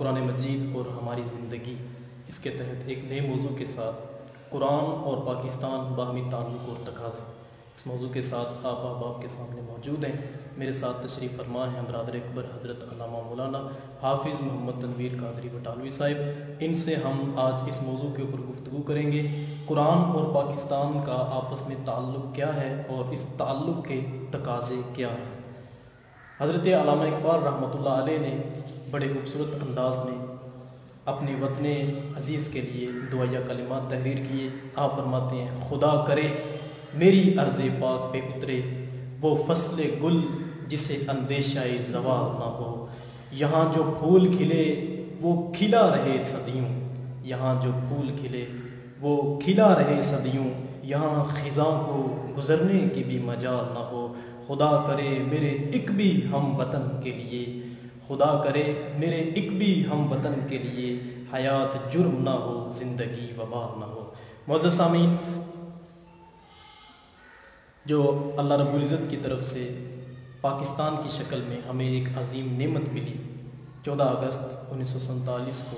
قرآن مجید اور ہماری زندگی، اس کے تحت ایک نئے موضوع کے ساتھ قرآن اور پاکستان باہمی تعلق اور تقاضے، اس موضوع کے ساتھ آپ احباب کے سامنے موجود ہیں۔ میرے ساتھ تشریف فرما ہیں برادر اکبر حضرت علامہ مولانا حافظ محمد تنویر قادری بٹالوی صاحب۔ ان سے ہم آج اس موضوع کے اوپر گفتگو کریں گے، قرآن اور پاکستان کا آپس میں تعلق کیا ہے اور اس تعلق کے تقاضے کیا ہیں۔ حضرت علامہ اقبال رحمۃ اللہ علیہ نے بڑے خوبصورت انداز میں اپنے وطن عزیز کے لیے دعائیہ کلمات تحریر کیے۔ آپ فرماتے ہیں، خدا کرے میری عرض پاک پہ اترے وہ فصل گل جسے اندیشہ زوال نہ ہو، یہاں جو پھول کھلے وہ کھلا رہے صدیوں، یہاں جو پھول کھلے وہ کھلا رہے صدیوں، یہاں خزاں کو گزرنے کی بھی مجال نہ ہو، خدا کرے میرے ایک بھی ہم وطن کے لیے، خدا کرے میرے ایک بھی ہم وطن کے لیے حیات جرم نہ ہو، زندگی وبال نہ ہو۔ معزز سامعین، جو اللہ رب العزت کی طرف سے پاکستان کی شکل میں ہمیں ایک عظیم نعمت ملی، 14 اگست 1947 کو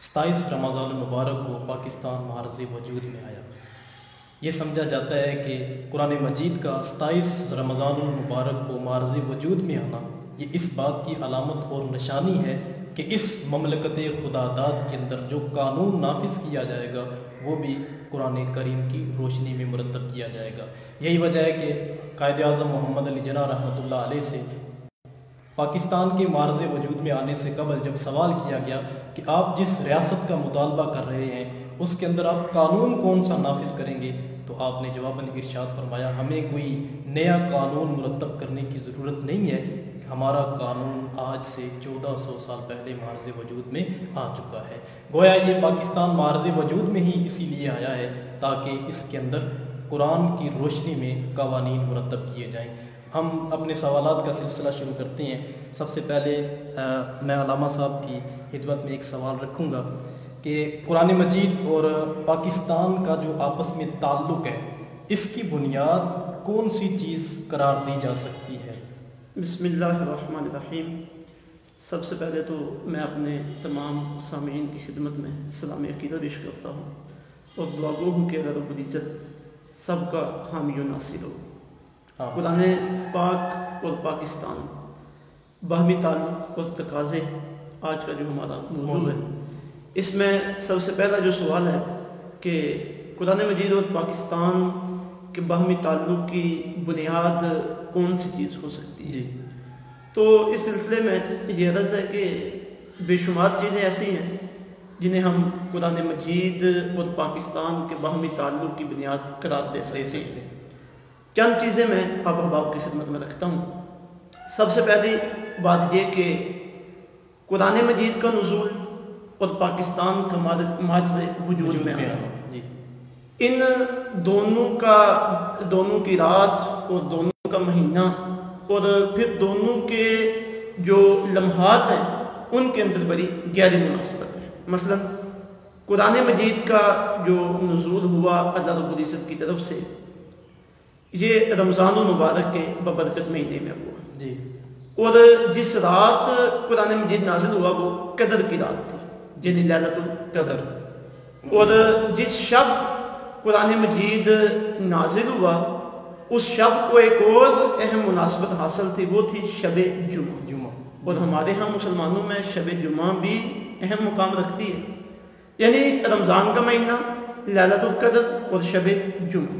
27 رمضان المبارک کو پاکستان معرض وجود میں آیا۔ یہ سمجھا جاتا ہے کہ قرآن مجید کا 27 رمضان المبارک کو معرض وجود میں آنا یہ اس بات کی علامت اور نشانی ہے کہ اس مملکت خدا داد کے اندر جو قانون نافذ کیا جائے گا وہ بھی قرآن کریم کی روشنی میں مرتب کیا جائے گا۔ یہی وجہ ہے کہ قائد اعظم محمد علی جناح رحمۃ اللہ علیہ سے پاکستان کے معرض وجود میں آنے سے قبل جب سوال کیا گیا کہ آپ جس ریاست کا مطالبہ کر رہے ہیں اس کے اندر آپ قانون کون سا نافذ کریں گے، تو آپ نے جواباً ارشاد فرمایا، ہمیں کوئی نیا قانون مرتب کرنے کی ضرورت نہیں ہے، ہمارا قانون آج سے 1400 سال پہلے معرض وجود میں آ چکا ہے۔ گویا یہ پاکستان معرض وجود میں ہی اسی لیے آیا ہے تاکہ اس کے اندر قرآن کی روشنی میں قوانین مرتب کیے جائیں۔ ہم اپنے سوالات کا سلسلہ شروع کرتے ہیں۔ سب سے پہلے میں علامہ صاحب کی خدمت میں ایک سوال رکھوں گا کہ قرآن مجید اور پاکستان کا جو آپس میں تعلق ہے، اس کی بنیاد کون سی چیز قرار دی جا سکتی ہے؟ بسم اللہ الرحمن الرحیم۔ سب سے پہلے تو میں اپنے تمام سامعین کی خدمت میں سلام عقیدت پیش کرتا ہوں اور دعا گو ہوں کہ اللہ رب العزت سب کا حامی و ناصر ہو۔ قرآن پاک اور پاکستان باہمی تعلق اور تقاضے آج کا جو ہمارا موضوع ہے، اس میں سب سے پہلا جو سوال ہے کہ قرآن مجید اور پاکستان کے باہمی تعلق کی بنیاد کون سی چیز ہو سکتی ہے؟ تو اس سلسلے میں یہ عرض ہے کہ بے شمار چیزیں ایسی ہیں جنہیں ہم قرآن مجید اور پاکستان کے باہمی تعلق کی بنیاد قرار دے سکتے ہیں۔ چند چیزیں میں آپ احباب کی خدمت میں رکھتا ہوں۔ سب سے پہلی بات یہ کہ قرآن مجید کا نزول اور پاکستان کا معرض وجود میں آنا، ان دونوں کی رات اور دونوں کا مہینہ اور پھر دونوں کے جو لمحات ہیں ان کے اندر بڑی گہری مناسبت ہے۔ مثلا قرآن مجید کا جو نزول ہوا اللہ رب العزت کی طرف سے، یہ رمضان المبارک کے ببرکت مہینے میں ہوا، اور جس رات قرآن مجید نازل ہوا وہ قدر کی رات تھی، یعنی لیلۃ القدر، اور جس شب قرآن مجید نازل ہوا اس شب کو ایک اور اہم مناسبت حاصل تھی، وہ تھی شب جمعہ، اور ہمارے ہاں مسلمانوں میں شب جمعہ بھی اہم مقام رکھتی ہے، یعنی رمضان کا مہینہ، لیلۃ القدر اور شب جمعہ،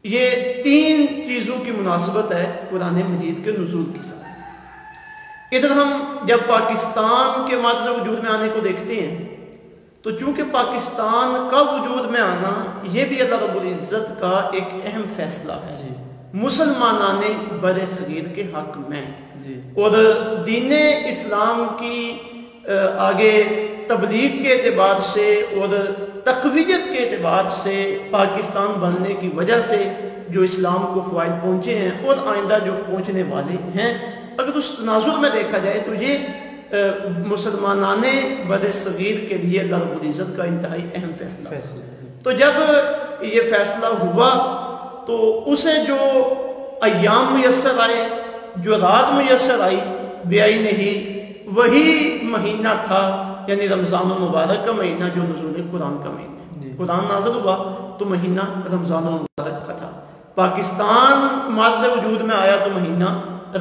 یہ 3 چیزوں کی مناسبت ہے قرآن مجید کے نزول کے ساتھ۔ ادھر ہم جب پاکستان کے معرض وجود میں آنے کو دیکھتے ہیں تو چونکہ پاکستان کا وجود میں آنا یہ بھی اللہ رب العزت کا ایک اہم فیصلہ ہے مسلمانان بر صغیر کے حق میں، اور دین اسلام کی آگے تبلیغ کے اعتبار سے اور تقویت کے اعتبار سے پاکستان بننے کی وجہ سے جو اسلام کو فوائد پہنچے ہیں اور آئندہ جو پہنچنے والے ہیں، اگر اس تناظر میں دیکھا جائے تو یہ مسلمانان بر صغیر کے لیے اللہ رب العزت کا انتہائی اہم فیصلہ ہے۔ تو جب یہ فیصلہ ہوا تو اسے جو ایام میسر آئے، جو رات میسر آئی، بے آئی نہیں وہی مہینہ تھا، یعنی رمضان المبارک کا مہینہ جو نزول قرآن کا مہینہ، قرآن نازل ہوا تو مہینہ رمضان المبارک کا تھا۔ پاکستان معرض وجود میں آیا تو مہینہ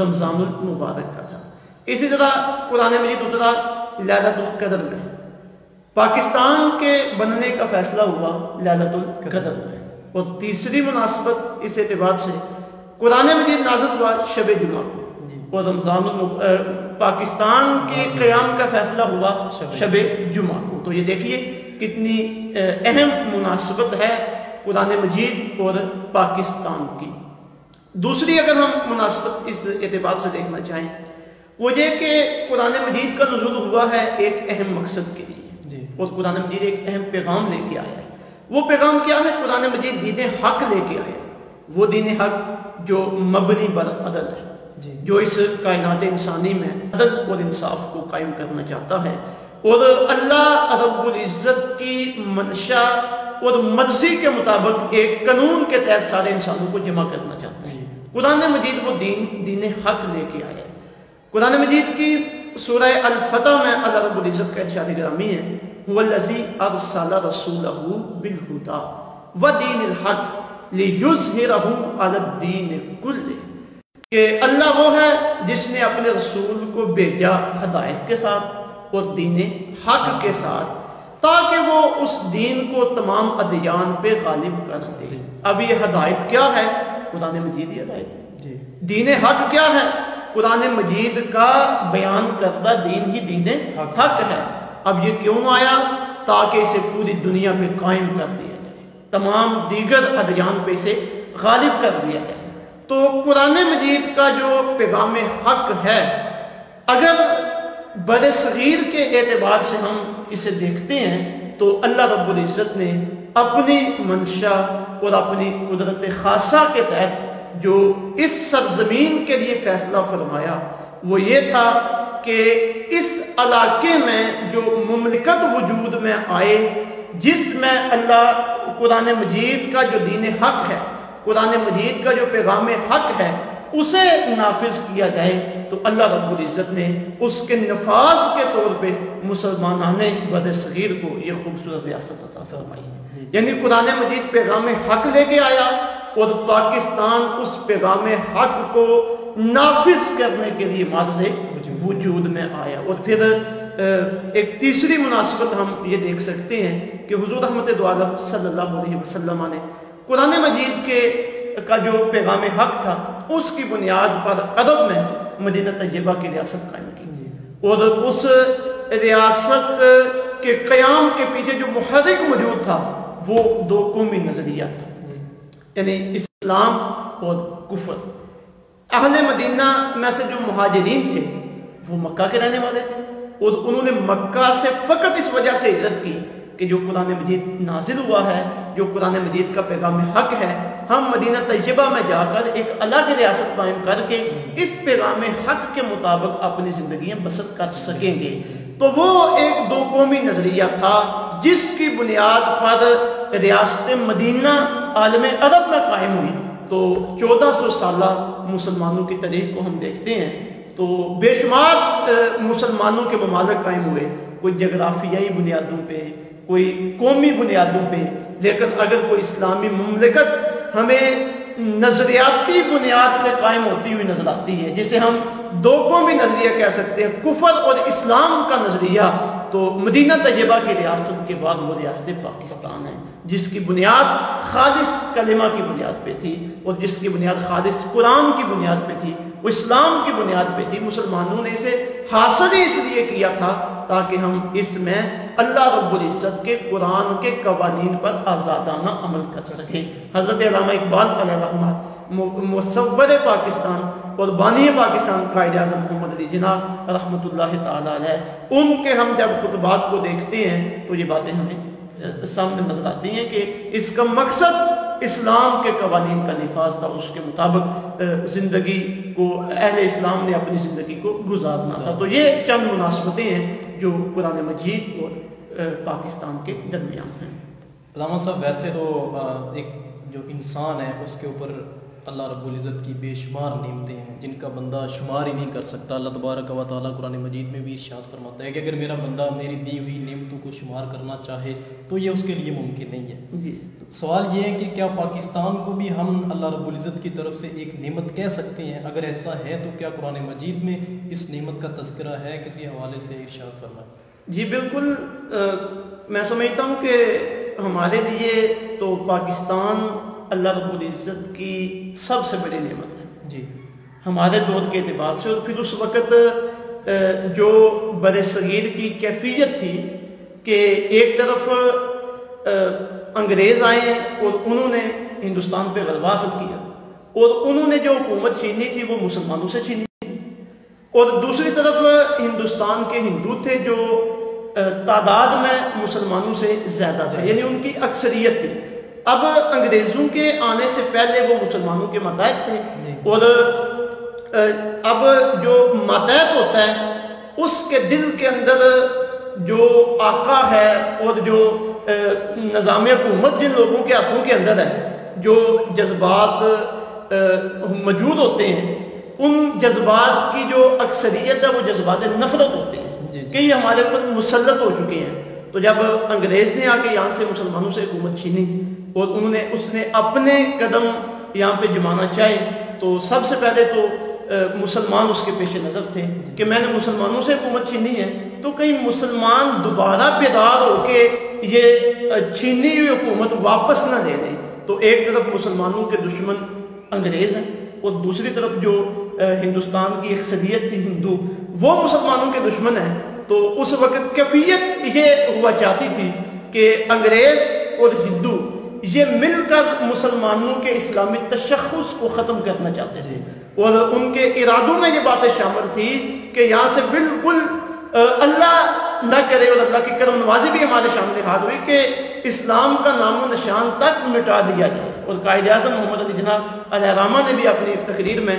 رمضان المبارک کا تھا۔ اسی طرح قرآن مجید اترا لیلۃ القدر میں، پاکستان کے بننے کا فیصلہ ہوا لیلۃ القدر میں۔ اور تیسری مناسبت اس اعتبار سے قرآن مجید نازل ہوا شب جمعہ کو، اور رمضان پاکستان کے قیام کا فیصلہ ہوا شب جمعہ کو۔ تو یہ دیکھیے کتنی اہم مناسبت ہے قرآن مجید اور پاکستان کی۔ دوسری اگر ہم مناسبت اس اعتبار سے دیکھنا چاہیں وہ یہ کہ قرآن مجید کا نزول ہوا ہے ایک اہم مقصد کے لیے، اور قرآن مجید ایک اہم پیغام لے کے آیا ہے۔ وہ پیغام کیا ہے؟ قرآن مجید دین حق لے کے آیا، وہ دین حق جو مبنی بر عدل ہے، جو اس کائنات انسانی میں عدل اور انصاف کو قائم کرنا چاہتا ہے، اور اللہ رب العزت کی منشا اور مرضی کے مطابق ایک قانون کے تحت سارے انسانوں کو جمع کرنا چاہتا ہے۔ قرآن مجید وہ دین حق لے کے آیا ہے۔ قرآن مجید کی سورہ الفتح میں اللہ رب العزت کا ارشاد گرامی ہے، هو الذی ارسل رسولہ بالہدی ودین الحق لیظہرہ علی الدین کلہ، کہ اللہ وہ ہے جس نے اپنے رسول کو بھیجا ہدایت کے ساتھ اور دین حق کے ساتھ، تاکہ وہ اس دین کو تمام ادیان پہ غالب کر دے۔ اب یہ ہدایت کیا ہے؟ قرآن مجید ہی ہدایت ہے۔ دین حق کیا ہے؟ قرآن مجید کا بیان کردہ دین ہی دین حق ہے۔ اب یہ کیوں آیا؟ تاکہ اسے پوری دنیا پہ قائم کر دیا جائے، تمام دیگر ادیان پہ اسے غالب کر دیا جائے۔ تو قرآن مجید کا جو پیغام حق ہے، اگر بر صغیر کے اعتبار سے ہم اسے دیکھتے ہیں تو اللہ رب العزت نے اپنی منشا اور اپنی قدرت خاصہ کے تحت جو اس سرزمین کے لیے فیصلہ فرمایا وہ یہ تھا کہ اس علاقے میں جو مملکت وجود میں آئے، جس میں اللہ قرآن مجید کا جو دین حق ہے، قرآن مجید کا جو پیغام حق ہے، اسے نافذ کیا جائے، تو اللہ رب العزت نے اس کے نفاذ کے طور پہ مسلمانان بر صغیر کو یہ خوبصورت ریاست عطا فرمائی۔ یعنی قرآن مجید پیغام حق لے کے آیا اور پاکستان اس پیغام حق کو نافذ کرنے کے لیے معرض وجود میں آیا۔ اور پھر ایک تیسری مناسبت ہم یہ دیکھ سکتے ہیں کہ حضور رحمت دو عالم صلی اللہ علیہ وسلم نے قرآن مجید کا جو پیغام حق تھا اس کی بنیاد پر عرب میں مدینہ طیبہ کی ریاست قائم کی، اور اس ریاست کے قیام کے پیچھے جو محرک موجود تھا وہ دو قومی نظریہ تھا، یعنی اسلام اور کفر۔ اہل مدینہ میں سے جو مہاجرین تھے وہ مکہ کے رہنے والے تھے، اور انہوں نے مکہ سے فقط اس وجہ سے ہجرت کی کہ جو قرآن مجید نازل ہوا ہے، جو قرآن مجید کا پیغام حق ہے، ہم مدینہ طیبہ میں جا کر ایک الگ ریاست قائم کر کے اس پیغام حق کے مطابق اپنی زندگیاں بسر کر سکیں گے۔ تو وہ ایک دو قومی نظریہ تھا جس کی بنیاد پر ریاست مدینہ عالم عرب میں قائم ہوئی۔ تو 1400 سالہ مسلمانوں کی تاریخ کو ہم دیکھتے ہیں تو بے شمار مسلمانوں کے ممالک قائم ہوئے، کوئی جغرافیائی بنیادوں پہ، کوئی قومی بنیادوں پہ، لیکن اگر کوئی اسلامی مملکت ہمیں نظریاتی بنیاد پہ قائم ہوتی ہوئی نظر آتی ہے، جسے ہم دو قومی نظریہ کہہ سکتے ہیں، کفر اور اسلام کا نظریہ، تو مدینہ طیبہ کی ریاست کے بعد وہ ریاست پاکستان ہے، جس کی بنیاد خالص کلمہ کی بنیاد پہ تھی، اور جس کی بنیاد خالص قرآن کی بنیاد پہ تھی، وہ اسلام کی بنیاد پہ تھی۔ مسلمانوں نے اسے حاصل اس لیے کیا تھا تاکہ ہم اس میں اللہ رب العزت کے قرآن کے قوانین پر آزادانہ عمل کر سکیں۔ حضرت علامہ اقبال علیہ رحمت مصور پاکستان اور بانی پاکستان قائد اعظم محمد علی جناح رحمۃ اللہ تعالیٰ علیہ، ان کے ہم جب خطبات کو دیکھتے ہیں تو یہ باتیں ہمیں سامنے نظر آتی ہیں کہ اس کا مقصد اسلام کے قوانین کا نفاذ تھا، اس کے مطابق زندگی کو اہل اسلام نے اپنی زندگی کو گزارنا تھا۔ تو یہ چند مناسبتیں ہیں جو قرآن مجید اور پاکستان کے درمیان ہیں۔ علامہ صاحب، ویسے تو ایک جو انسان ہے اس کے اوپر اللہ رب العزت کی بے شمار نعمتیں ہیں جن کا بندہ شمار ہی نہیں کر سکتا۔ اللہ تبارک و تعالیٰ قرآن مجید میں بھی ارشاد فرماتا ہے کہ اگر میرا بندہ میری دی ہوئی نعمتوں کو شمار کرنا چاہے تو یہ اس کے لیے ممکن نہیں ہے۔ جی سوال یہ ہے کہ کیا پاکستان کو بھی ہم اللہ رب العزت کی طرف سے ایک نعمت کہہ سکتے ہیں؟ اگر ایسا ہے تو کیا قرآن مجید میں اس نعمت کا تذکرہ ہے؟ کسی حوالے سے ارشاد فرمائیں۔ جی بالکل، میں سمجھتا ہوں کہ ہمارے لیے تو پاکستان اللہ رب العزت کی سب سے بڑی نعمت ہے جی، ہمارے دور کے اعتبار سے۔ اور پھر اس وقت جو بر صغیر کی کیفیت تھی کہ ایک طرف انگریز آئے ہیں اور انہوں نے ہندوستان پہ غلبہ حاصل کیا، اور انہوں نے جو حکومت چھینی تھی وہ مسلمانوں سے چھینی تھی، اور دوسری طرف ہندوستان کے ہندو تھے جو تعداد میں مسلمانوں سے زیادہ تھے، یعنی ان کی اکثریت تھی۔ اب انگریزوں کے آنے سے پہلے وہ مسلمانوں کے ماتحت تھے، اور اب جو ماتحت ہوتا ہے اس کے دل کے اندر جو آقا ہے اور جو نظام حکومت جن لوگوں کے ہاتھوں کے اندر ہے، جو جذبات موجود ہوتے ہیں، ان جذبات کی جو اکثریت ہے وہ جذبات نفرت ہوتے ہیں کہ یہ ہمارے اوپر مسلط ہو چکے ہیں۔ تو جب انگریز نے آ کے یہاں سے مسلمانوں سے حکومت چھینی اور اس نے اپنے قدم یہاں پہ جمانا چاہے، تو سب سے پہلے تو مسلمان اس کے پیش نظر تھے کہ میں نے مسلمانوں سے حکومت چھینی ہے تو کہیں مسلمان دوبارہ بیدار ہو کے یہ چھینی ہوئی حکومت واپس نہ لے لیں۔ تو ایک طرف مسلمانوں کے دشمن انگریز ہیں اور دوسری طرف جو ہندوستان کی اکثریت تھی ہندو، وہ مسلمانوں کے دشمن ہیں۔ تو اس وقت کیفیت یہ ہوا چاہتی تھی کہ انگریز اور ہندو یہ مل کر مسلمانوں کے اسلامی تشخص کو ختم کرنا چاہتے تھے، اور ان کے ارادوں میں یہ باتیں شامل تھی کہ یہاں سے بالکل اللہ نہ کرے اور اللہ کی کرم نوازی بھی ہمارے سامنے حال ہوئی کہ اسلام کا نام و نشان تک مٹا دیا جائے۔ اور قائد اعظم محمد علی جناح علیہ الرحمہ نے بھی اپنی تقریر میں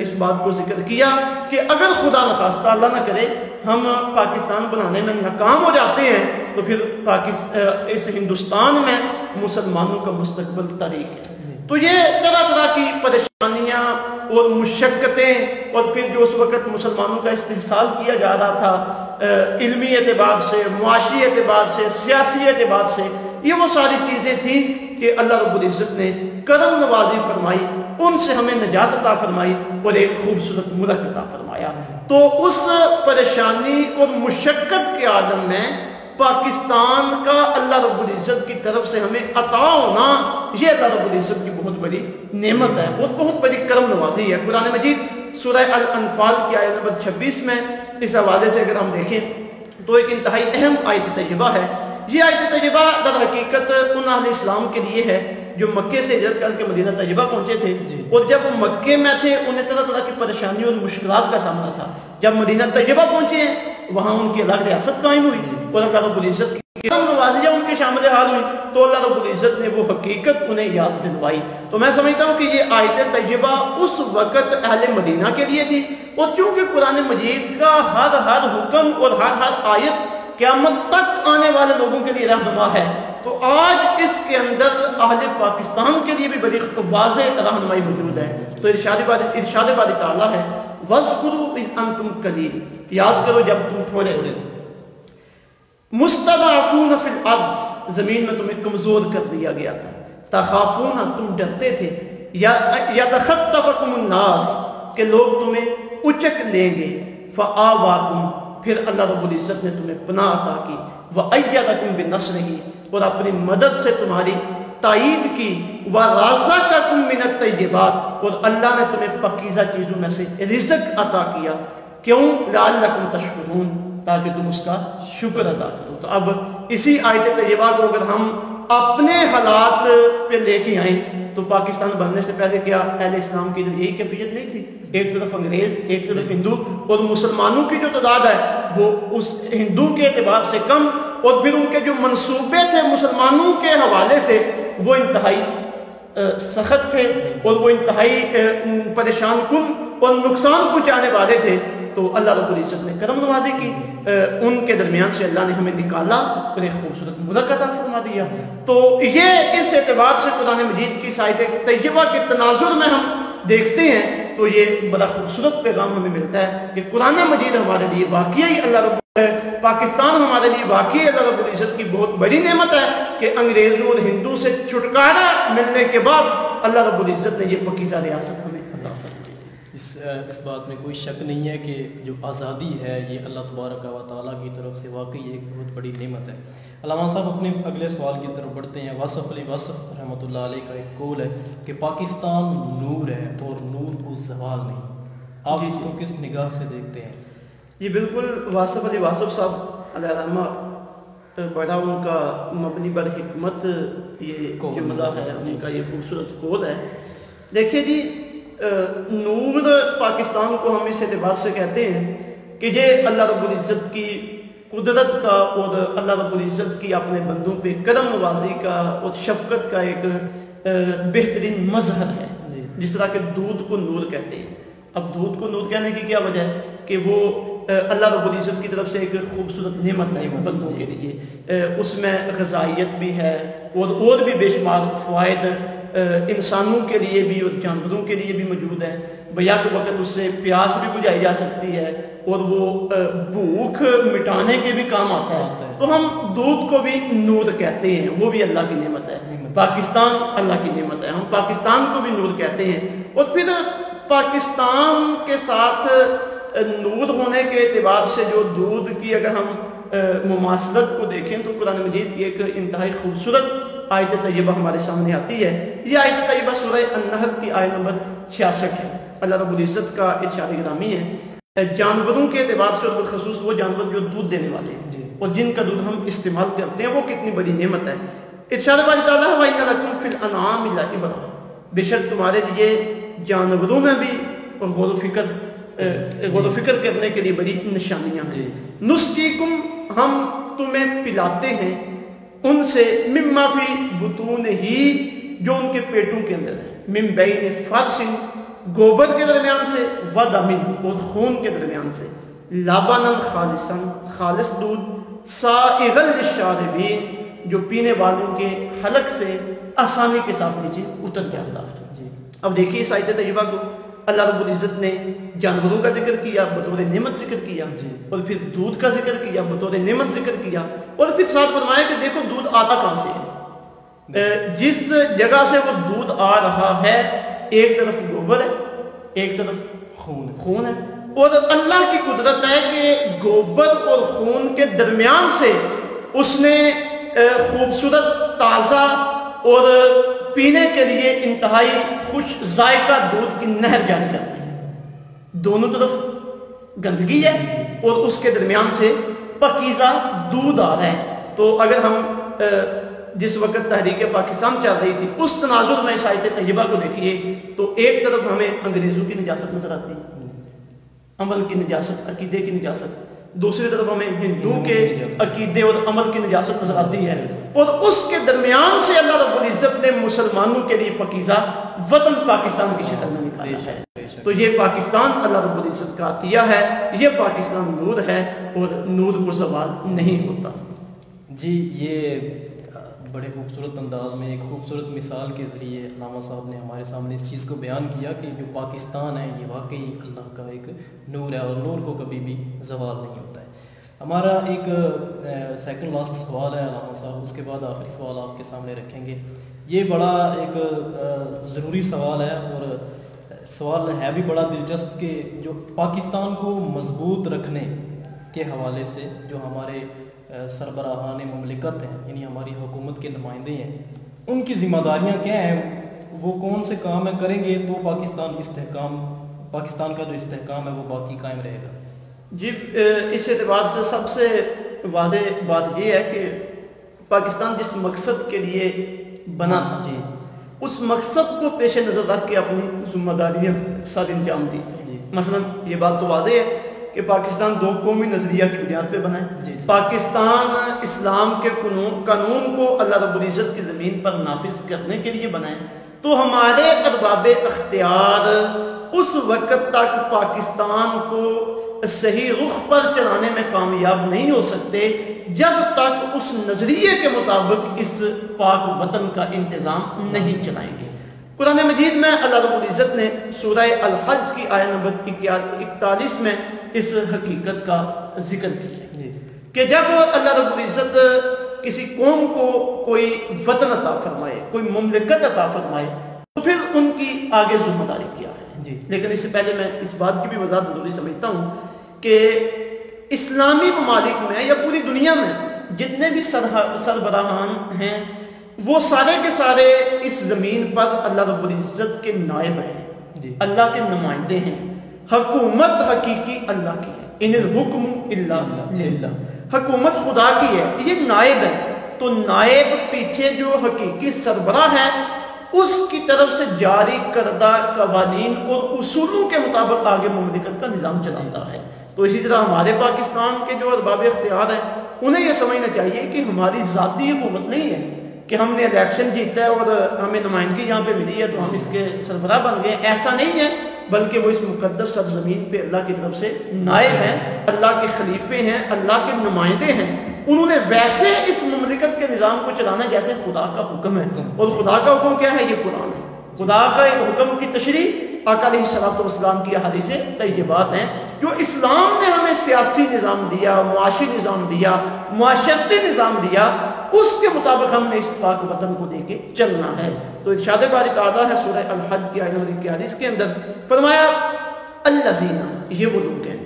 اس بات کو ذکر کیا کہ اگر خدا نخواستہ اللہ نہ کرے ہم پاکستان بنانے میں ناکام ہو جاتے ہیں تو پھر اس ہندوستان میں مسلمانوں کا مستقبل تاریک ہے۔ تو یہ طرح طرح کی پریشانیاں اور مشقتیں، اور پھر جو اس وقت مسلمانوں کا استحصال کیا جا رہا تھا علمی اعتبار سے، معاشی اعتبار سے، سیاسی اعتبار سے، یہ وہ ساری چیزیں تھیں کہ اللہ رب العزت نے کرم نوازی فرمائی، ان سے ہمیں نجات عطا فرمائی اور ایک خوبصورت ملک عطا فرمایا۔ تو اس پریشانی اور مشقت کے عالم میں پاکستان کا اللہ رب العزت کی طرف سے ہمیں عطا ہونا، یہ اللہ رب العزت کی بہت بڑی نعمت ہے اور بہت بڑی کرم نوازی ہے۔ قرآن مجید سورہ الانفال کی آیت نمبر 26 میں اس حوالے سے اگر ہم دیکھیں تو ایک انتہائی اہم آیت طیبہ ہے۔ یہ آیت طیبہ در حقیقت ان اہل اسلام کے لیے ہے جو مکے سے ہجرت کر کے مدینہ طیبہ پہنچے تھے، اور جب وہ مکے میں تھے انہیں طرح طرح کی پریشانیوں اور مشکلات کا سامنا تھا۔ جب مدینہ طیبہ پہنچے وہاں ان کی الگ ریاست قائم ہوئی اور اللہ رب العزت کی کرم نوازیاں ان کے شامل حال ہوئی، تو اللہ رب العزت نے وہ حقیقت انہیں یاد دلوائی۔ تو میں سمجھتا ہوں کہ یہ آیت طیبہ اس وقت اہل مدینہ کے لیے تھی، اور چونکہ قرآن مجید کا ہر حکم اور ہر آیت قیامت تک آنے والے لوگوں کے لیے رہنما ہے، تو آج اس کے اندر اہل پاکستان کے لیے بھی بڑی واضح رہنمائی موجود ہے۔ تو ارشاد باری تعالیٰ ہے وَاذْكُرُوا إِذْ أَنْتُمْ قَلِيلٌ، یاد کرو جب تم تھوڑے تھے، مُسْتَضْعَفُونَ فِي الْأَرْضِ، زمین میں تمہیں کمزور کر دیا گیا تھا، تَخَافُونَ، تم ڈرتے تھے، يَتَخَطَّفَكُمُ النَّاسُ، کہ لوگ تمہیں اچک لیں گے، فَآوَاكُمْ، پھر اللہ رب العزت نے تمہیں پناہ عطا کی، وَأَيَّدَكُمْ بِنَصْرِهِ، اور اپنی مدد سے تمہاری تائید کی، وَرَزَقَكُمْ مِنَ الطَّيِّبَاتِ، اور اللہ نے تمہیں پاکیزہ چیزوں میں سے رزق عطا کیا، کیوں؟ لَعَلَّكُمْ تَشْكُرُونَ، تاکہ تم اس کا شکر ادا کرو۔ تو اب اسی آیت طیبہ کو اگر ہم اپنے حالات پہ لے کے آئیں تو پاکستان بننے سے پہلے کیا اہل اسلام کی یہی کیفیت نہیں تھی؟ ایک طرف انگریز، ایک طرف ہندو، اور مسلمانوں کی جو تعداد ہے وہ اس ہندو کے اعتبار سے کم، اور پھر ان کے جو منصوبے تھے مسلمانوں کے حوالے سے وہ انتہائی سخت تھے، اور وہ انتہائی پریشان کن اور نقصان پہنچانے والے تھے۔ تو اللہ رب العزت نے کرم نوازی کی، ان کے درمیان سے اللہ نے ہمیں نکالا اور ایک خوبصورت ملک عطا فرما دیا۔ تو یہ اس اعتبار سے قرآن مجید کی آیت طیبہ کے تناظر میں ہم دیکھتے ہیں تو یہ بڑا خوبصورت پیغام ہمیں ملتا ہے کہ قرآن مجید ہمارے لیے واقعی اللہ رب پاکستان ہمارے لیے واقعی اللہ رب العزت کی بہت بڑی نعمت ہے کہ انگریزوں اور ہندو سے چھٹکارا ملنے کے بعد اللہ رب العزت نے یہ پاکیزہ ریاست ہمیں عطا فرمائی۔ اس بات میں کوئی شک نہیں ہے کہ جو آزادی ہے یہ اللہ تبارک و تعالیٰ کی طرف سے واقعی ایک بہت بڑی نعمت ہے۔ علامہ صاحب اپنے اگلے سوال کی طرف بڑھتے ہیں۔ واصف علی واصف رحمۃ اللہ علیہ کا ایک قول ہے کہ پاکستان نور ہے اور نور کو زوال نہیں، آپ اس کو کس نگاہ سے دیکھتے ہیں؟ یہ بالکل واصف علی واصف صاحب علیہ رحمہ بڑا ان کا مبنی بر حکمت یہ جملہ ہے، ان کا یہ خوبصورت قول ہے۔ دیکھیے جی، نور پاکستان کو ہم اس اعتبار سے کہتے ہیں کہ یہ اللہ رب العزت کی قدرت کا اور اللہ رب العزت کی اپنے بندوں پہ کرم نوازی کا اور شفقت کا ایک بہترین مظہر ہے، جس طرح کہ دودھ کو نور کہتے ہیں۔ اب دودھ کو نور کہنے کی کیا وجہ ہے کہ وہ اللہ رب العزت کی طرف سے ایک خوبصورت نعمت ہے بندوں کے لیے، اس میں غذائیت بھی ہے اور بھی بے شمار فوائد انسانوں کے لیے بھی اور جانوروں کے لیے بھی موجود ہے۔ بیک وقت اس سے پیاس بھی بجھائی جا سکتی ہے اور وہ بھوک مٹانے کے بھی کام آتا ہے۔ تو ہم دودھ کو بھی نور کہتے ہیں، وہ بھی اللہ کی نعمت ہے۔ پاکستان اللہ کی نعمت ہے، ہم پاکستان کو بھی نور کہتے ہیں۔ اور پھر پاکستان کے ساتھ نور ہونے کے اعتبار سے جو دودھ کی اگر ہم مماثلت کو دیکھیں تو قرآن مجید کی ایک انتہائی خوبصورت آیت طیبہ ہمارے سامنے آتی ہے۔ یہ آیت طیبہ سورہ النحل کی آیت نمبر 66 ہے۔ اللہ رب العزت کا ارشاد گرامی ہے، جانوروں کے اعتبار سے اور بالخصوص وہ جانور جو دودھ دینے والے ہیں اور جن کا دودھ ہم استعمال کرتے ہیں وہ کتنی بڑی نعمت ہے۔ ارشاد باری تعالیٰ وَإِنَّ لَكُمْ فِي الْأَنْعَامِ لَعِبْرَةً، بے شک تمہارے لیے جانوروں میں بھی غور و فکر کرنے کے لیے بڑی نشانیاں ہیں۔ نُسْقِيكُمْ، ہم تمہیں پلاتے ہیں ان سے مما فی بطونہ، جو ان کے پیٹوں کے اندر ہے، من بین فرث، گوبر کے درمیان سے، ودم، اور خون کے درمیان سے، لبنا خالصا، خالص دودھ، سائغا للشاربین، جو پینے والوں کے حلق سے آسانی کے ساتھ نیچے اتر جاتا ہے۔ اب دیکھیے اس آیت طیبہ کو اللہ رب العزت نے جانوروں کا ذکر کیا، بطور نعمت ذکر کیا، اور پھر دودھ کا ذکر کیا، بطور نعمت ذکر کیا، اور پھر ساتھ فرمایا کہ دیکھو دودھ آتا کہاں سے ہے۔ جس جگہ سے وہ دودھ آ رہا ہے ایک طرف گوبر ہے، ایک طرف خون ہے، اور اللہ کی قدرت ہے کہ گوبر اور خون کے درمیان سے اس نے خوبصورت تازہ اور پینے کے لیے انتہائی خوش ذائقہ دودھ کی نہر جاری کرتے ہیں۔ دونوں طرف گندگی ہے اور اس کے درمیان سے پاکیزہ دودھ آ رہا ہے۔ تو اگر ہم جس وقت تحریک پاکستان چل رہی تھی اس تناظر میں اس آیت طیبہ کو دیکھیے تو ایک طرف ہمیں انگریزوں کی نجاست نظر آتی ہے، عمل کی نجاست، عقیدے کی نجاست، دوسری طرف ہمیں ہندو کے عقیدے اور عمل کی نجاست نظر آتی ہے، اور اس کے درمیان سے اللہ رب العزت نے مسلمانوں کے لیے پاکیزہ وطن پاکستان کی شکل میں نکالا ہے۔ تو یہ پاکستان اللہ رب العزت کا عطیہ ہے، یہ پاکستان نور ہے اور نور کو زوال نہیں ہوتا۔ جی، یہ بڑے خوبصورت انداز میں ایک خوبصورت مثال کے ذریعے علامہ صاحب نے ہمارے سامنے اس چیز کو بیان کیا کہ جو پاکستان ہے یہ واقعی اللہ کا ایک نور ہے اور نور کو کبھی بھی زوال نہیں ہوتا ہے۔ ہمارا ایک سیکنڈ لاسٹ سوال ہے علامہ صاحب، اس کے بعد آخری سوال آپ کے سامنے رکھیں گے۔ یہ بڑا ایک ضروری سوال ہے اور سوال ہے بھی بڑا دلچسپ کہ جو پاکستان کو مضبوط رکھنے کے حوالے سے جو ہمارے سربراہان مملکت ہیں، یعنی ہماری حکومت کے نمائندے ہیں، ان کی ذمہ داریاں کیا ہیں، وہ کون سے کام کریں گے تو پاکستان کا جو استحکام ہے وہ باقی قائم رہے گا؟ جی، اس اعتبار سے سب سے واضح بات یہ ہے کہ پاکستان جس مقصد کے لیے بنا تھا، جی، اس مقصد کو پیش نظر رکھ کے اپنی ذمہ داریاں ساتھ انجام دی۔ مثلا یہ بات تو واضح ہے کہ پاکستان دو قومی نظریہ کی بنیاد پہ بنا ہے۔ پاکستان اسلام کے قانون کو اللہ رب العزت کی زمین پر نافذ کرنے کے لیے بنا ہے۔ تو ہمارے ارباب اختیار اس وقت تک پاکستان کو صحیح رخ پر چلانے میں کامیاب نہیں ہو سکتے جب تک اس نظریے کے مطابق اس پاک وطن کا انتظام نہیں چلائیں گے۔ قرآن مجید میں اللہ رب العزت نے سورہ الحج کی آیت نمبر 41 میں اس حقیقت کا ذکر کیا کہ جب اللہ رب العزت کسی قوم کو کوئی وطن عطا فرمائے، کوئی مملکت عطا فرمائے، تو پھر ان کی آگے ذمہ داری کیا ہے۔ لیکن اس سے پہلے میں اس بات کی بھی وضاحت ضروری سمجھتا ہوں کہ اسلامی ممالک میں یا پوری دنیا میں جتنے بھی سربراہان ہیں وہ سارے کے سارے اس زمین پر اللہ رب العزت کے نائب ہیں، اللہ کے نمائندے ہیں۔ حکومت حقیقی اللہ کی ہے، ان الحکم الا للہ، حکومت خدا کی ہے، یہ نائب ہے۔ تو نائب پیچھے جو حقیقی سربراہ ہے اس کی طرف سے جاری کردہ قوانین اور اصولوں کے مطابق آگے مملکت کا نظام چلاتا ہے۔ تو اسی طرح ہمارے پاکستان کے جو ارباب اختیار ہیں انہیں یہ سمجھنا چاہیے کہ ہماری ذاتی حکومت نہیں ہے کہ ہم نے الیکشن جیتا ہے اور ہمیں نمائندگی یہاں پہ ملی ہے تو ہم اس کے سربراہ بن گئے، ایسا نہیں ہے، بلکہ وہ اس مقدس سرزمین پہ اللہ کی طرف سے نائب ہیں، اللہ کے خلیفے ہیں، اللہ کے نمائندے ہیں۔ انہوں نے ویسے اس مملکت کے نظام کو چلانا جیسے خدا کا حکم ہے، اور خدا کا حکم کیا ہے؟ یہ قرآن ہے۔ خدا کا حکم کی تشریح آقا علیہ الصلوۃ والسلام کی احادیث طیبات ہیں۔ جو اسلام نے ہمیں سیاسی نظام دیا، معاشی نظام دیا، معاشرتی نظام دیا، اس کے مطابق ہم نے اس پاک وطن کو دے کے چلنا ہے۔ تو ارشاد باری تعالیٰ ہے سورہ الحج کی آیت نمبر 41 کے اندر فرمایا الذین، یہ وہ لوگ ہیں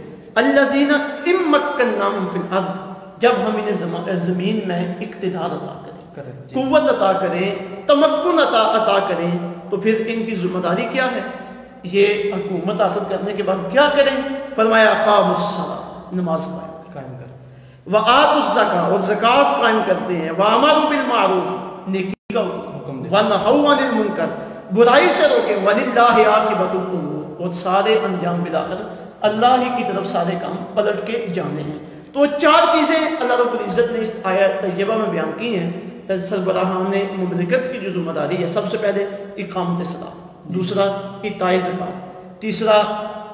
الذین ان مکناہم فی الارض، جب ہم انہیں زمین میں اقتدار عطا کریں، قوت عطا کریں، تمکن عطا کریں، تو پھر ان کی ذمہ داری کیا ہے؟ یہ حکومت حاصل کرنے کے بعد کیا کریں؟ فرمایا اقاموا الصلاۃ، نماز قائم کریں، وآتوا الزکاۃ، اور زکوٰۃ قائم کرتے ہیں، وامروا بالمعروف، نیکی کا حکم دیں، ونہوا عن المنکر، برائی سے روکیں، وللہ عاقبۃ الامور، اور سارے انجام بالآخر اللہ ہی کی طرف سارے کام پلٹ کے جانے ہیں۔ تو چار چیزیں اللہ رب العزت نے اس آیت طیبہ میں بیان کی ہیں۔ سربراہان مملکت کی جو ذمہ داری ہے، سب سے پہلے اقامت صلاۃ، دوسرا ایتاء زکوٰۃ، تیسرا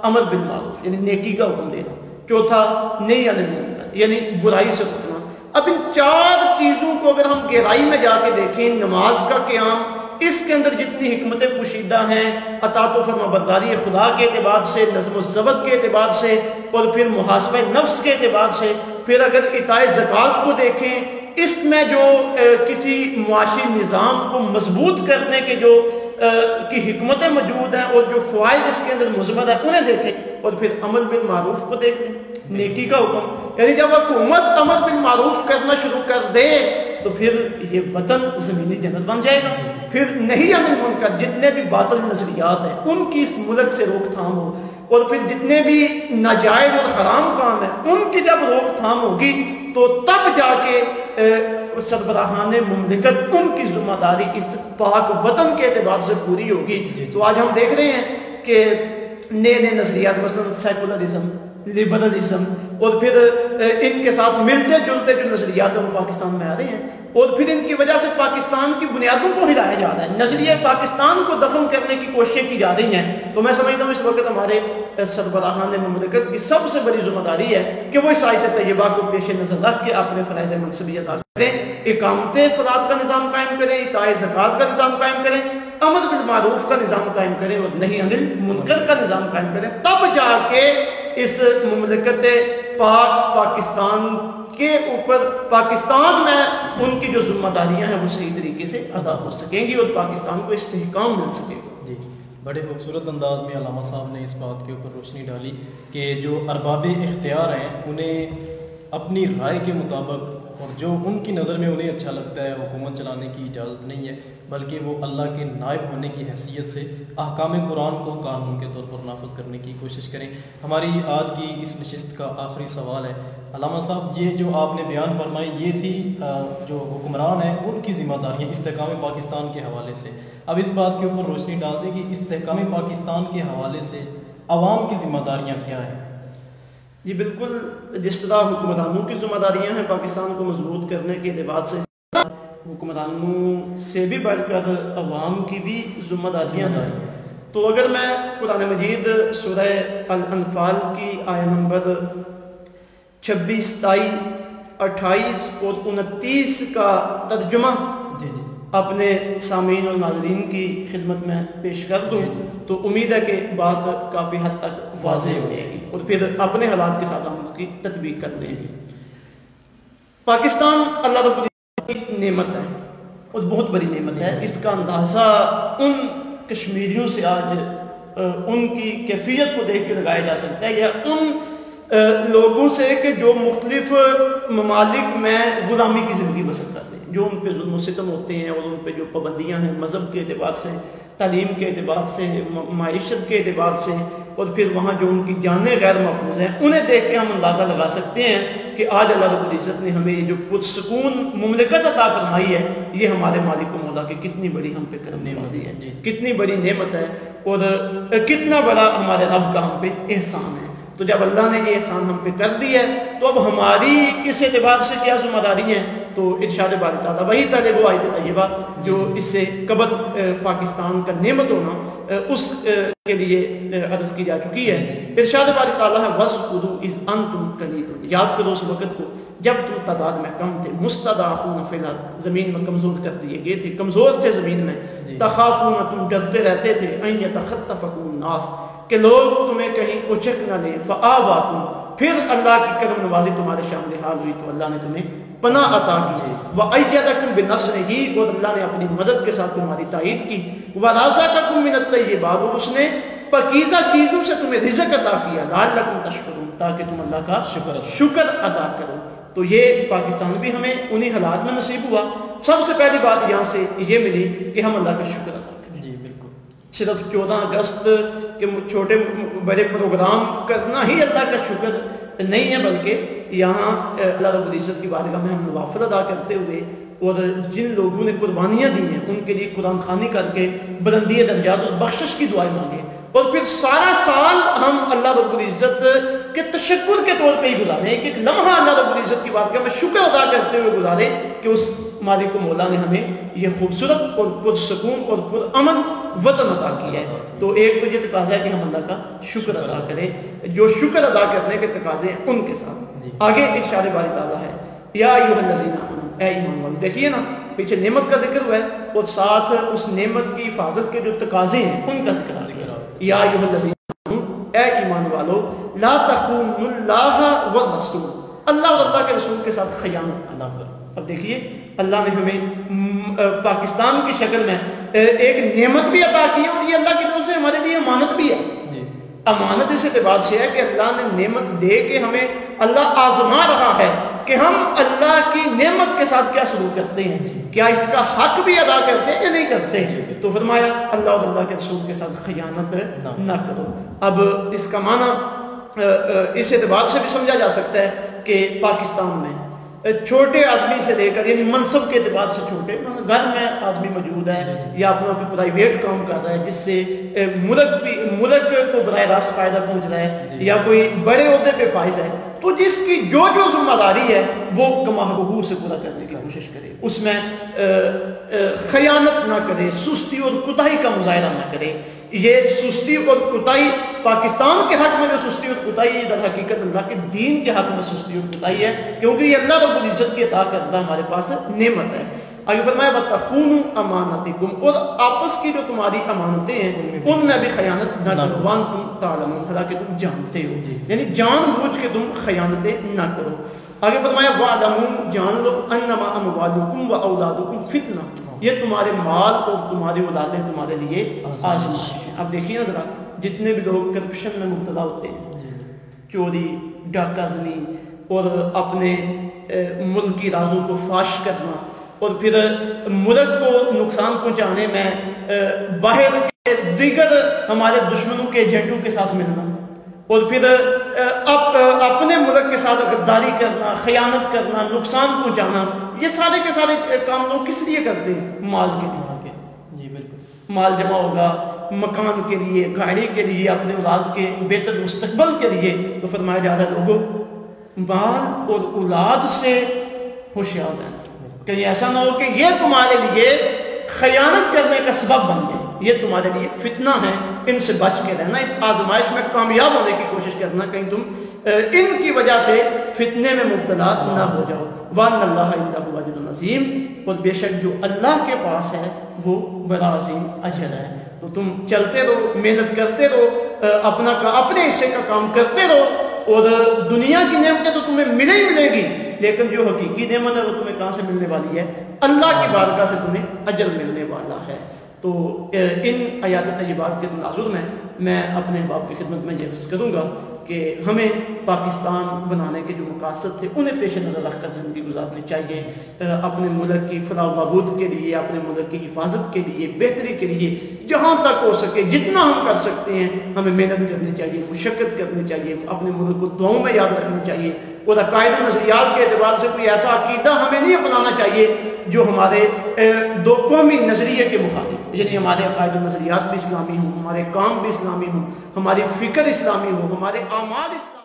امر بالمعروف یعنی نیکی کا حکم دینا، چوتھا نہی عن المنکر یعنی برائی سے روکنا۔ اب ان چار چیزوں کو اگر ہم گہرائی میں جا کے دیکھیں، نماز کا قیام، اس کے اندر جتنی حکمتیں پوشیدہ ہیں، اطاعت و فرما برداری خدا کے اعتبار سے، نظم و ضبط کے اعتبار سے، اور پھر محاسبہ نفس کے اعتبار سے، پھر اگر ایتاء زکوٰۃ کو دیکھیں، اس میں جو کسی معاشی نظام کو مضبوط کرنے کے جو کی حکمتیں موجود ہیں اور جو فوائد اس کے اندر مضمر ہیں انہیں دیکھیں، اور پھر امر بالمعروف کو دیکھیں، نیکی کا حکم، یعنی جب حکومت امر بالمعروف کرنا شروع کر دے تو پھر یہ وطن زمینی جنت بن جائے گا۔ پھر نہی عن المنکر، جتنے بھی باطل نظریات ہیں ان کی اس ملک سے روک تھام ہو، اور پھر جتنے بھی ناجائز اور حرام کام ہیں ان کی جب روک تھام ہوگی تو تب جا کے سربراہان مملکت ان کی ذمہ داری اس پاک وطن کے اعتبار سے پوری ہوگی۔ تو آج ہم دیکھ رہے ہیں کہ نئے نئے نظریات، مثلا سیکولرزم، لبرلزم، اور پھر ان کے ساتھ ملتے جلتے جو نظریات ہیں وہ پاکستان میں آ رہے ہیں، اور پھر ان کی وجہ سے پاکستان کی بنیادوں کو ہلایا جا رہا ہے، نظریہ پاکستان کو دفن کرنے کی کوششیں کی جا رہی ہیں۔ تو میں سمجھتا ہوں اس وقت ہمارے سربراہان مملکت کی سب سے بڑی ذمہ داری ہے کہ وہ اس آیت طیبہ کو پیش نظر رکھ کے اپنے فرائض منصبی ادا کریں، اقامت صلاۃ کا نظام قائم کریں، ایتاء زکوٰۃ کا نظام قائم کریں، امر بالمعروف کا نظام قائم کریں، اور نہی عن المنکر کا نظام قائم کریں، تب جا کے اس مملکت پاک پاکستان کے اوپر، پاکستان میں ان کی جو ذمہ داریاں ہیں وہ صحیح طریقے سے ادا ہو سکیں گی اور پاکستان کو استحکام مل سکے گا۔ جی، بڑے خوبصورت انداز میں علامہ صاحب نے اس بات کے اوپر روشنی ڈالی کہ جو ارباب اختیار ہیں انہیں اپنی رائے کے مطابق اور جو ان کی نظر میں انہیں اچھا لگتا ہے حکومت چلانے کی اجازت نہیں ہے، بلکہ وہ اللہ کے نائب ہونے کی حیثیت سے احکام قرآن کو قانون کے طور پر نافذ کرنے کی کوشش کریں۔ ہماری آج کی اس نشست کا آخری سوال ہے علامہ صاحب، یہ جو آپ نے بیان فرمائی یہ تھی جو حکمران ہیں ان کی ذمہ داریاں استحکام پاکستان کے حوالے سے۔ اب اس بات کے اوپر روشنی ڈال دیں کہ استحکام پاکستان کے حوالے سے عوام کی ذمہ داریاں کیا ہیں؟ جی بالکل، جس طرح حکمرانوں کی ذمہ داریاں ہیں پاکستان کو مضبوط کرنے کے اعتبار سے، حکمرانوں سے بھی بڑھ کر عوام کی بھی ذمہ داریاں ہیں۔ تو اگر میں قرآن مجید سورہ الانفال کی آیت نمبر 26, 27, 28 اور 29 کا ترجمہ اپنے سامعین اور ناظرین کی خدمت میں پیش کر دوں تو امید ہے کہ بات کافی حد تک واضح ہو جائے گی اور پھر اپنے حالات کے ساتھ ہم اس کی تطبیق کرتے ہیں. پاکستان اللہ رب العزت کی نعمت ہے اور بہت بڑی نعمت ہے. اس کا اندازہ ان کشمیریوں سے آج ان کی کیفیت کو دیکھ کے لگایا جا سکتا ہے، یا ان لوگوں سے کہ جو مختلف ممالک میں غلامی کی زندگی بسر کرتے ہیں، جو ان پہ ظلم و ستم ہوتے ہیں اور ان پہ جو پابندیاں ہیں مذہب کے اعتبار سے، تعلیم کے اعتبار سے، معیشت کے اعتبار سے، اور پھر وہاں جو ان کی جانیں غیر محفوظ ہیں، انہیں دیکھ کے ہم اندازہ لگا سکتے ہیں کہ آج اللہ رب العزت نے ہمیں یہ جو پرسکون مملکت عطا فرمائی ہے، یہ ہمارے مالک و مولا کی کتنی بڑی ہم پہ کرم نوازی ہے، کتنی بڑی نعمت ہے اور کتنا بڑا ہمارے رب کا ہم پہ احسان ہے. تو جب اللہ نے یہ احسان ہم پہ کر دی ہے تو اب ہماری اس اعتبار سے کیا ذمہ داری ہے؟ تو ارشاد باری تعالیٰ وہی پہلے وہ آیت طیبہ جو اس سے قبل پاکستان کا نعمت ہونا اس کے لیے عرض کی جا چکی ہے. ارشاد باری تعالیٰ ہے وَاذْكُرُوا إِذْ أَنْتُمْ قَلِيلٌ، یاد کرو اس وقت کو جب تم تعداد میں کم تھے، مستضعفون فی الارض، زمین میں کمزور کر دیے گئے تھے، کمزور تھے زمین میں، تخافون، تم ڈرتے رہتے تھے، ان یتخطفکم الناس، کہ لوگ تمہیں کہیں اچک نہ لیں، فآواکم، پھر اللہ کی کرم نوازی تمہارے شامل حال ہوئی تو اللہ نے تمہیں پناہ عطا کی، وَأَيَّدَكُم بِنَصْرِهِ، اور اللہ نے اپنی مدد کے ساتھ تمہاری تائید کی، وَرَزَقَكُم مِّنَ الطَّيِّبَاتِ، اور اس نے پاکیزہ چیزوں سے تمہیں رزق عطا کیا، لَعَلَّكُمْ تَشْكُرُونَ، تاکہ تم اللہ کا شکر ادا کرو. تو یہ پاکستان بھی ہمیں انہی حالات میں نصیب ہوا. سب سے پہلی بات یہاں سے یہ ملی کہ ہم اللہ کا شکر ادا کریں. جی بالکل. صرف 14 اگست کے چھوٹے بڑے پروگرام کرنا ہی اللہ کا شکر نہیں ہے، بلکہ یہاں اللہ رب العزت کی بارگاہ میں ہم نوافل ادا کرتے ہوئے اور جن لوگوں نے قربانیاں دی ہیں ان کے لیے قرآن خوانی کر کے بلندی درجات اور بخشش کی دعائیں مانگے، اور پھر سارا سال ہم اللہ رب العزت کے تشکر کے طور پہ ہی گزارے، ایک ایک لمحہ اللہ رب العزت کی بارگاہ میں شکر ادا کرتے ہوئے گزارے کہ اس مالک و مولا نے ہمیں یہ خوبصورت اور پرسکون اور پرامن وطن عطا کیا ہے. تو ایک تو یہ تقاضا ہے کہ ہم اللہ کا شکر ادا کریں، جو شکر ادا کرنے کے تقاضے ہیں ان کے ساتھ. آگے ارشاد باری تعالیٰ ہے یا ایھا الذین آمنوا، اے ایمان والو. دیکھیے نا پیچھے نعمت کا ذکر ہوا ہے اور ساتھ اس نعمت کی حفاظت کے جو تقاضے ہیں ان کا ذکر ہے. یا ایھا الذین آمنوا، اے ایمان والو، لا تخونوا اللہ والرسول، اللہ اور اللہ کے رسول کے ساتھ خیانت نہ کرو. اب دیکھیے اللہ نے ہمیں پاکستان کی شکل میں ایک نعمت بھی عطا کی اور یہ اللہ کی طرف سے ہمارے لیے امانت بھی ہے. امانت اس اعتبار سے ہے کہ اللہ نے نعمت دے کے ہمیں اللہ آزما رہا ہے کہ ہم اللہ کی نعمت کے ساتھ کیا سلوک کرتے ہیں، کیا اس کا حق بھی ادا کرتے ہیں یا نہیں کرتے ہیں. تو فرمایا اللہ اور اللہ کے رسول کے ساتھ خیانت نہ کرو. اب اس کا معنی اس اعتبار سے بھی سمجھا جا سکتا ہے کہ پاکستان میں چھوٹے آدمی سے لے کر، یعنی منصب کے اعتبار سے چھوٹے، گھر میں آدمی موجود ہے یا اپنا کوئی پرائیویٹ کام کر رہا ہے جس سے ملک کو براہ راست فائدہ پہنچ رہا ہے، یا کوئی بڑے عہدے پہ فائز ہے، تو جس کی جو ذمہ داری ہے وہ کما حقوق سے پورا کرنے کی کوشش کرے، اس میں خیانت نہ کرے، سستی اور کوتاہی کا مظاہرہ نہ کرے. یہ سستی اور کوتاہی پاکستان کے حق میں جو سستی اور کوتاہی در حقیقت اللہ کے دین کے حق میں سستی اور کوتاہی ہے، کیونکہ یہ اللہ رب العزت کی عطا کردہ ہمارے پاس نعمت ہے. آگے فرمایا وَتَخُونُوا أَمَانَاتِكُمْ، اور آپس کی جو تمہاری امانتیں ہیں ان میں بھی خیانت نہ کرو، وَأَنْتُمْ تَعْلَمُونَ، حالانکہ تم جانتے ہو، یعنی جان بوجھ کے تم خیانتیں نہ کرو. آگے فرمایا وَاعْلَمُوا، جان لو، أَنَّمَا أَمْوَالُكُمْ وَأَوْلَادُكُمْ فِتْنَةٌ، یہ تمہارے مال اور تمہاری اولادیں تمہارے لیے آزمائش ہیں. اب دیکھیے نا ذرا، جتنے بھی لوگ کرپشن میں مبتلا ہوتے ہیں، چوری، ڈاکہ زنی اور اپنے ملک کی رازوں کو فاش کرنا اور پھر ملک کو نقصان پہنچانے میں باہر کے دیگر ہمارے دشمنوں کے ایجنٹوں کے ساتھ ملنا اور پھر اپنے ملک کے ساتھ غداری کرنا، خیانت کرنا، نقصان پہنچانا، یہ سارے کے سارے کام لوگ کس لیے کرتے ہیں؟ مال کے لیے. جی بالکل. مال جمع ہوگا مکان کے لیے، گاڑی کے لیے، اپنے اولاد کے بہتر مستقبل کے لیے. تو فرمایا جا رہا ہے لوگوں مال اور اولاد سے ہوشیار رہنا، کہ ایسا نہ ہو کہ یہ تمہارے لیے خیانت کرنے کا سبب بن جائے، یہ تمہارے لیے فتنہ ہے ان سے بچ کے رہنا، اس آزمائش میں کامیاب ہونے کی کوشش کرنا، کہیں تم ان کی وجہ سے فتنے میں مبتلا نہ ہو جاؤ۔ وَأَنَّ اللَّهَ عِندَهُ أَجْرٌ عَظِيمٌ، اور بے شک جو اللہ کے پاس ہے وہ بڑا عظیم اجر ہے۔ تو تم چلتے رہو، محنت کرتے رہو، اپنے حصے کا کام کرتے رہو، اور دنیا کی نعمتیں تو تمہیں ملے ہی ملے گی، لیکن جو حقیقی نعمت ہے وہ تمہیں کہاں سے ملنے والی ہے؟ اللہ کی بارگاہ سے تمہیں اجر ملنے والا ہے۔ تو ان آیات طیبات کے تناظر میں میں اپنے باپ کی خدمت میں یہ عرض کروں گا کہ ہمیں پاکستان بنانے کے جو مقاصد تھے انہیں پیش نظر رکھ کر زندگی گزارنی چاہیے، اپنے ملک کی فلاح و بہبود کے لیے، اپنے ملک کی حفاظت کے لیے، بہتری کے لیے جہاں تک ہو سکے جتنا ہم کر سکتے ہیں ہمیں محنت کرنی چاہیے، مشقت کرنی چاہیے، اپنے ملک کو دعاؤں میں یاد رکھنا چاہیے، اور عقائد و نظریات کے اعتبار سے کوئی ایسا عقیدہ ہمیں نہیں اپنانا چاہیے جو ہمارے دو قومی نظریے کے مخالف، یعنی ہمارے عقائد و نظریات بھی اسلامی ہوں، ہمارے کام بھی اسلامی ہوں، ہماری فکر اسلامی ہو، ہمارے اعمال اسلامی